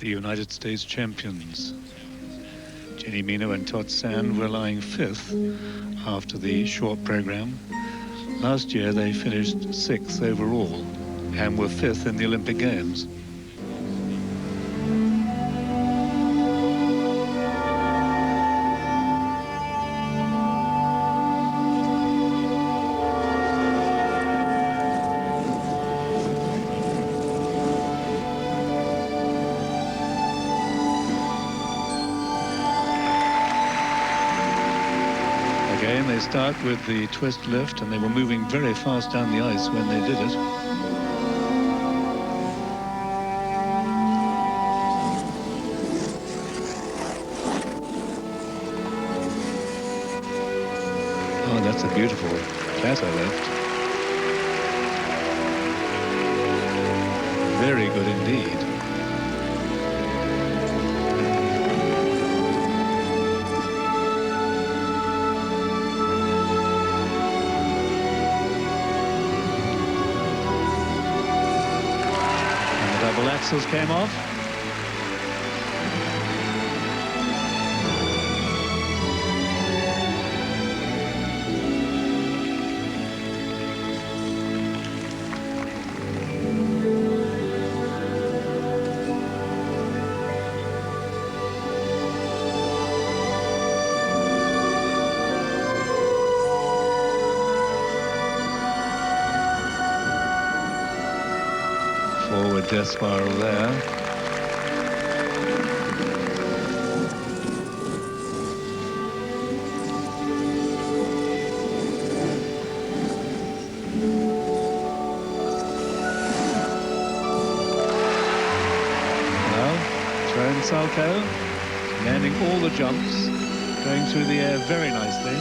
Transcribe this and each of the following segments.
the United States champions. Jenny Mino and Todd Sand were lying 5th after the short program. Last year they finished 6th overall and were 5th in the Olympic Games. Again, they start with the twist lift, and they were moving very fast down the ice when they did it. Oh, that's a beautiful plateau lift. Very good indeed. Double axles came off. Forward death spiral there. Now, throwing Salko, landing all the jumps, going through the air very nicely.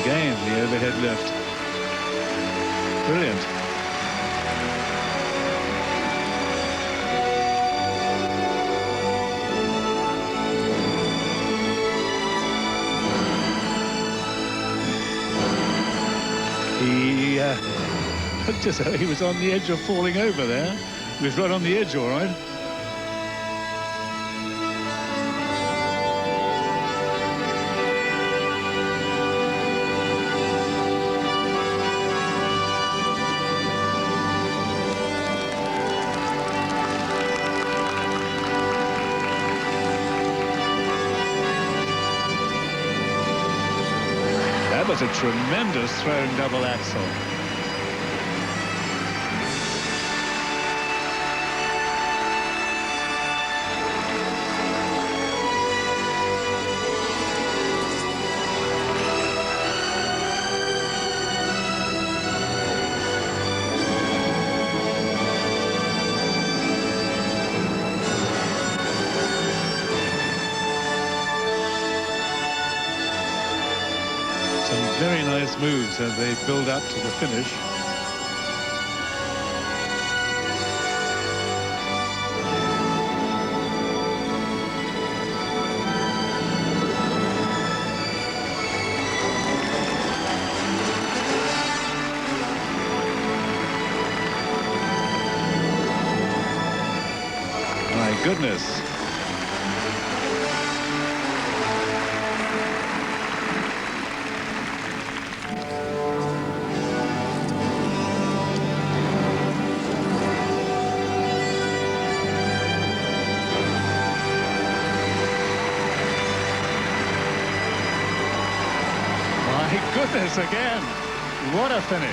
Again, the overhead lift. Brilliant. He looked as though he was on the edge of falling over there. He was right on the edge, all right. That was a tremendous thrown double axel. Very nice moves as they build up to the finish. My goodness. Goodness, again, what a finish.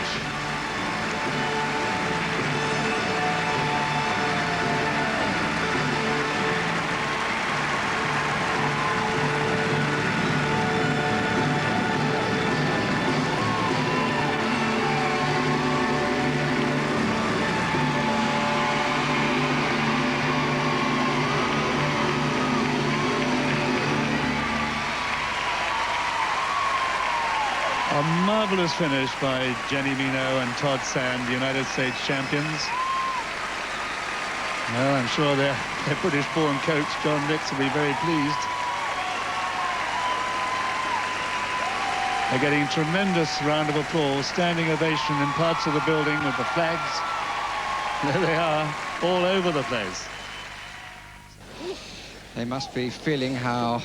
A marvelous finish by Jenny Mino and Todd Sand, the United States champions. Well, I'm sure their British-born coach, John Ricks, will be very pleased. They're getting tremendous round of applause, standing ovation in parts of the building with the flags. There they are, all over the place. They must be feeling how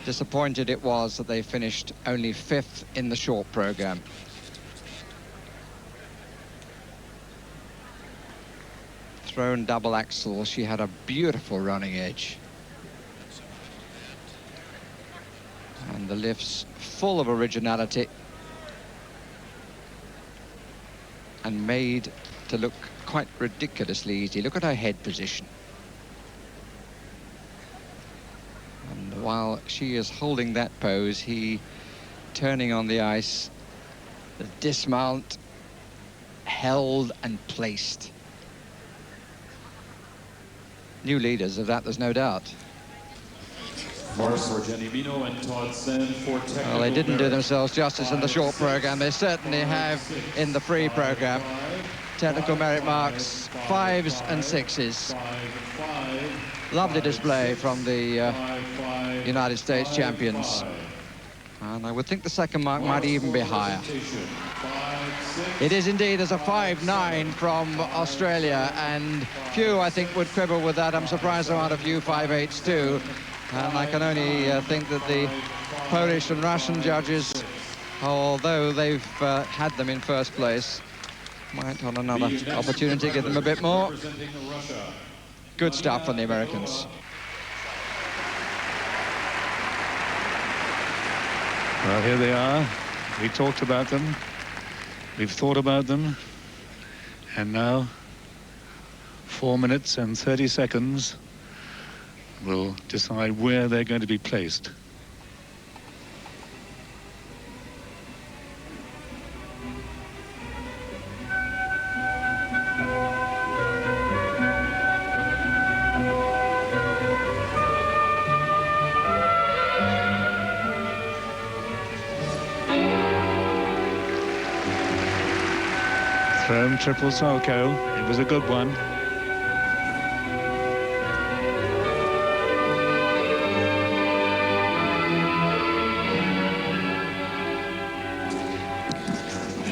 disappointed it was that they finished only 5th in the short program. Thrown double axel, she had a beautiful running edge. And the lifts full of originality and made to look quite ridiculously easy. Look at her head position. And while she is holding that pose, he turning on the ice, the dismount held and placed. New leaders of that, there's no doubt. Mino and Well, they didn't do themselves justice in the short program. They certainly have in the free program. Technical merit marks, 5s and 6s. Lovely display from the United States champions. And I would think the second mark might even be higher. It is indeed as a 5.9 from Australia, and few, I think, would quibble with that. I'm surprised there aren't a few 5.8s too. And I can only think that the Polish and Russian judges, although they've had them in first place, might on another opportunity give them a bit more. Good stuff from the Americans. Well, here they are. We talked about them. We've thought about them. And now, 4 minutes and 30 seconds will decide where they're going to be placed. Thrown triple Salchow. It was a good one.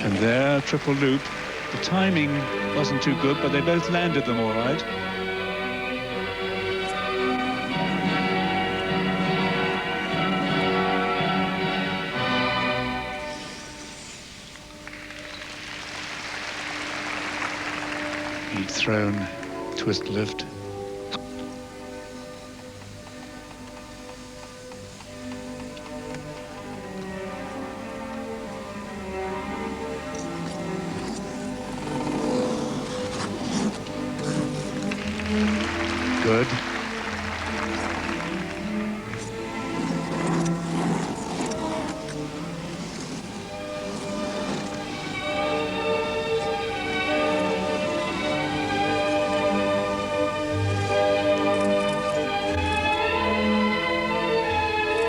And there, triple loop. The timing wasn't too good, but they both landed them all right. He'd thrown twist lift. Good.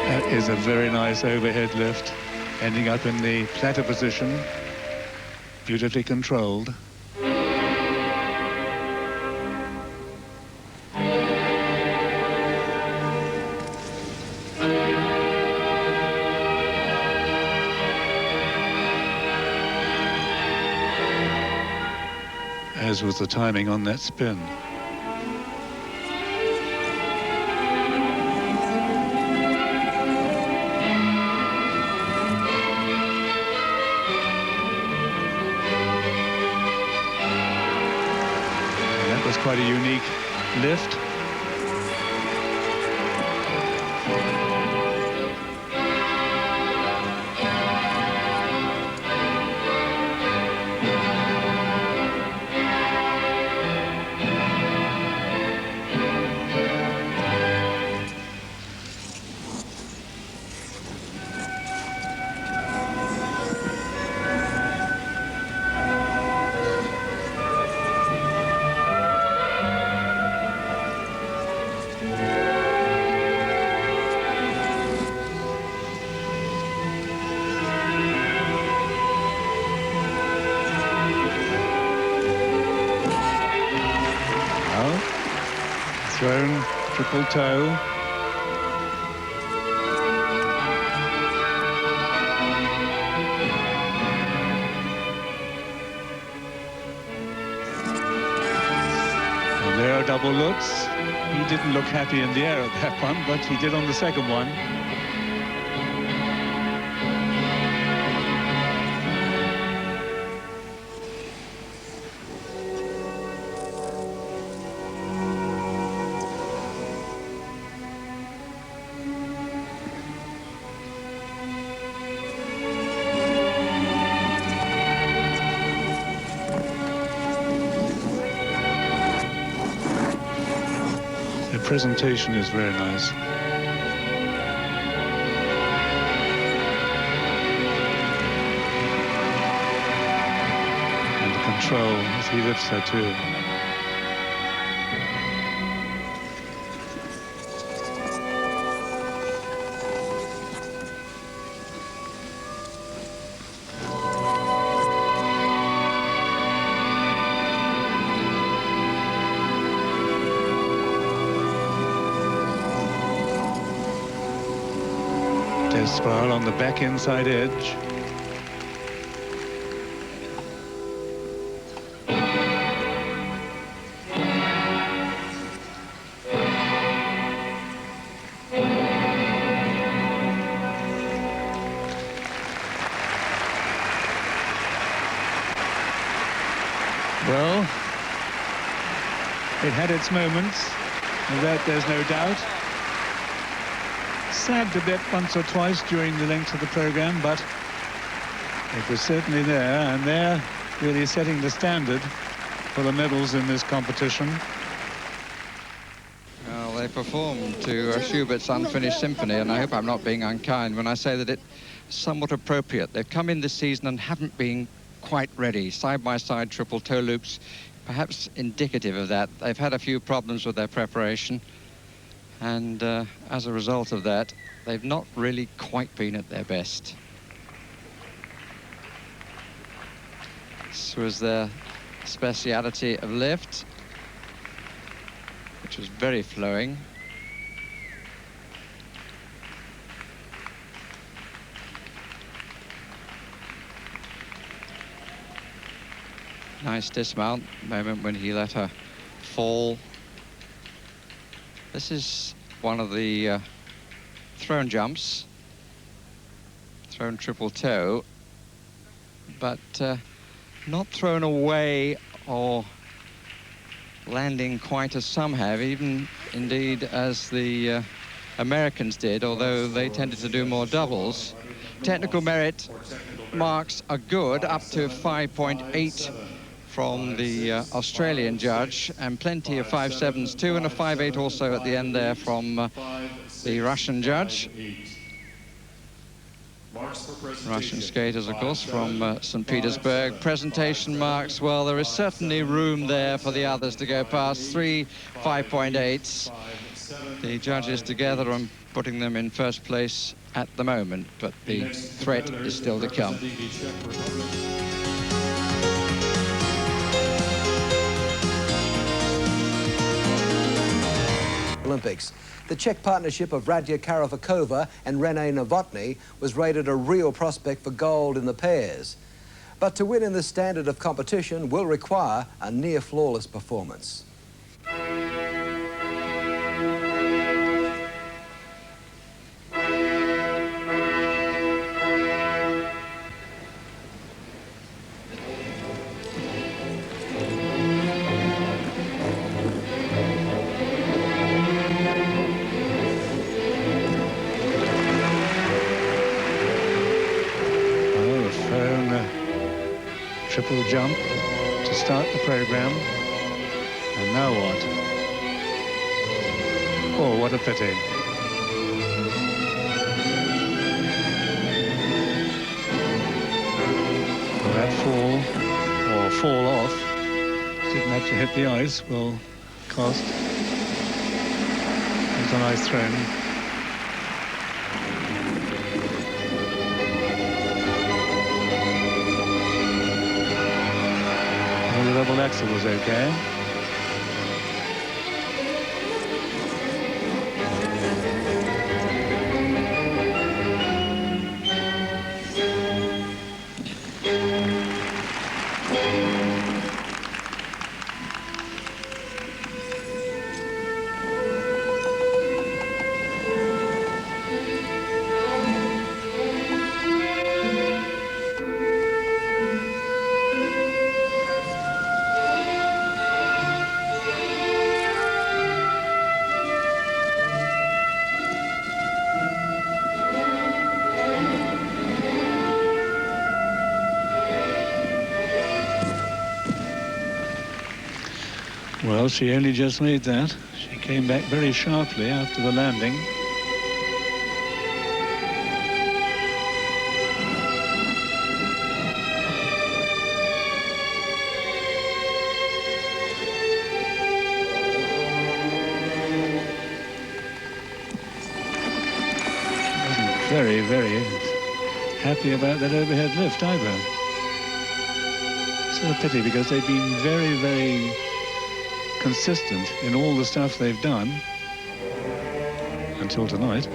That is a very nice overhead lift, ending up in the platter position, beautifully controlled. As was the timing on that spin. And that was quite a unique lift. Thrown triple toe. double Lutz. He didn't look happy in the air at that one, but he did on the second one. Presentation is very nice. And the control as he lifts her too. Spiral on the back inside edge. Well, it had its moments, of that there's no doubt. Sagged a bit once or twice during the length of the program, but it was certainly there, and they're really setting the standard for the medals in this competition. Well, they performed to Schubert's Unfinished Symphony, and I hope I'm not being unkind when I say that it's somewhat appropriate. They've come in this season and haven't been quite ready. Side-by-side triple toe loops, perhaps indicative of that. They've had a few problems with their preparation. And as a result of that, they've not really quite been at their best. This was their speciality of lift, which was very flowing. Nice dismount, moment when he let her fall. This is one of the thrown jumps, thrown triple toe, but not thrown away or landing quite as some have, even indeed as the Americans did, although they tended to do more doubles. Technical merit marks are good, up to 5.8 from the Australian judge, and plenty of 5.7s too, and a 5.8 also at the end there from the Russian judge. Russian skaters, of course, from St. Petersburg. Presentation marks, well, there is certainly room there for the others to go past. 3 5.8s. The judges together and putting them in first place at the moment, but the threat is still to come. Olympics. The Czech partnership of Radia Kovaříková and Novotny was rated a real prospect for gold in the pairs. But to win in this standard of competition will require a near-flawless performance. Triple jump to start the program. And now what? Oh, what a pity. Well, that fall, or fall off, didn't have to hit the ice, will cost. It's a nice throw. The double axel was okay. Well, she only just made that. She came back very sharply after the landing. Very, very happy about that overhead lift either. It's a pity because they've been very, very consistent in all the stuff they've done until tonight.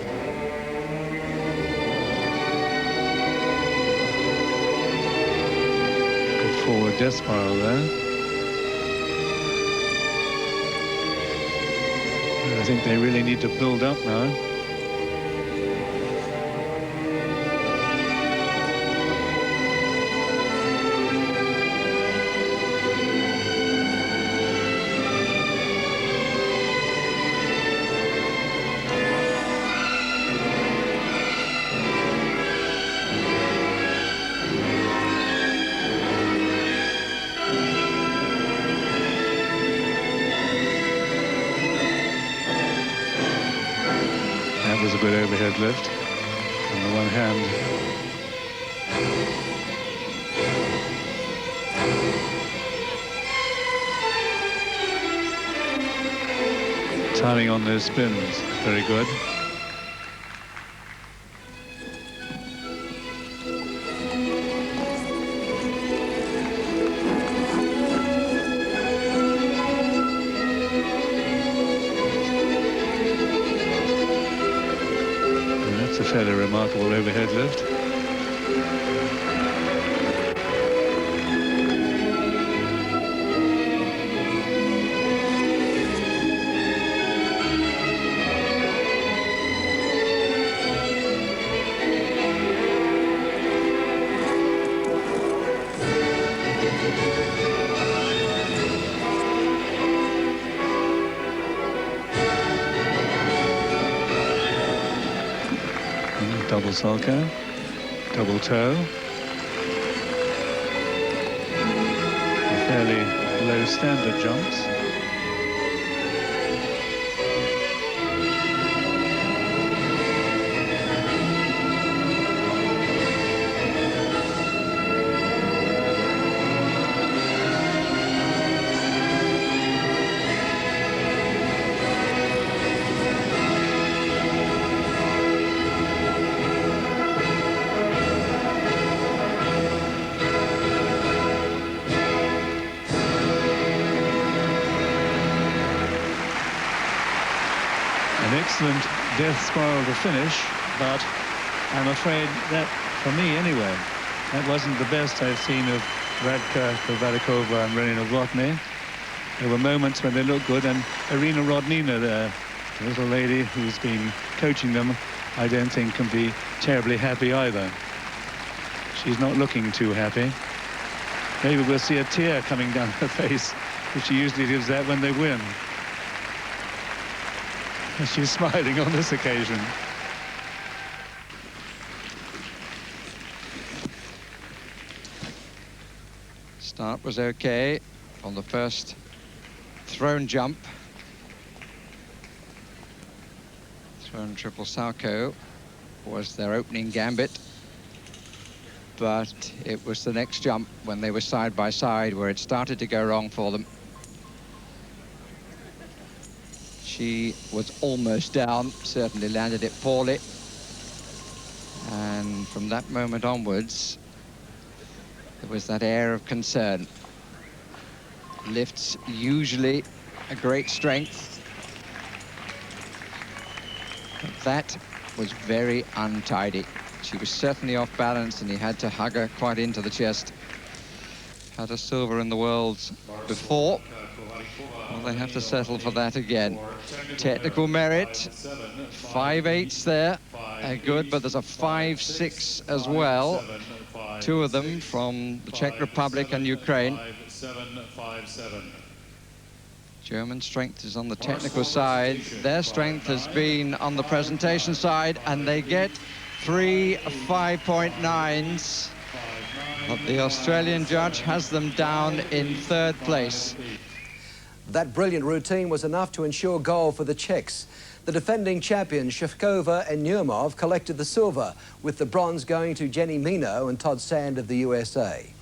Good forward death spiral there. I think they really need to build up now. That was a good overhead lift on the one hand. Timing on those spins, very good. A fairly remarkable overhead lift. Double sulco, double toe. Fairly low standard jumps. Excellent death spiral to finish, but I'm afraid that, for me anyway, that wasn't the best I've seen of Radka, Kovaříková and Novotny. There were moments when they looked good, and Irina Rodnina there, the little lady who's been coaching them, I don't think can be terribly happy either. She's not looking too happy. Maybe we'll see a tear coming down her face, which she usually gives that when they win. She's smiling on this occasion. Start was okay on the first thrown jump. Thrown triple salcho was their opening gambit. But it was the next jump when they were side by side where it started to go wrong for them. She was almost down, certainly landed it poorly. And from that moment onwards, there was that air of concern. Lifts usually a great strength, but that was very untidy. She was certainly off balance, and he had to hug her quite into the chest. Had a silver in the Worlds before. Well, they have to settle for that again. Technical merit, 5/8 there, good, but there's a 5/6 as well. Two of them from the Czech Republic and Ukraine. German strength is on the technical side. Their strength has been on the presentation side, and they get 3 5.9s. But the Australian judge has them down in third place. That brilliant routine was enough to ensure gold for the Czechs. The defending champions Shishkova and Naumov collected the silver, with the bronze going to Mino and Todd Sand of the USA.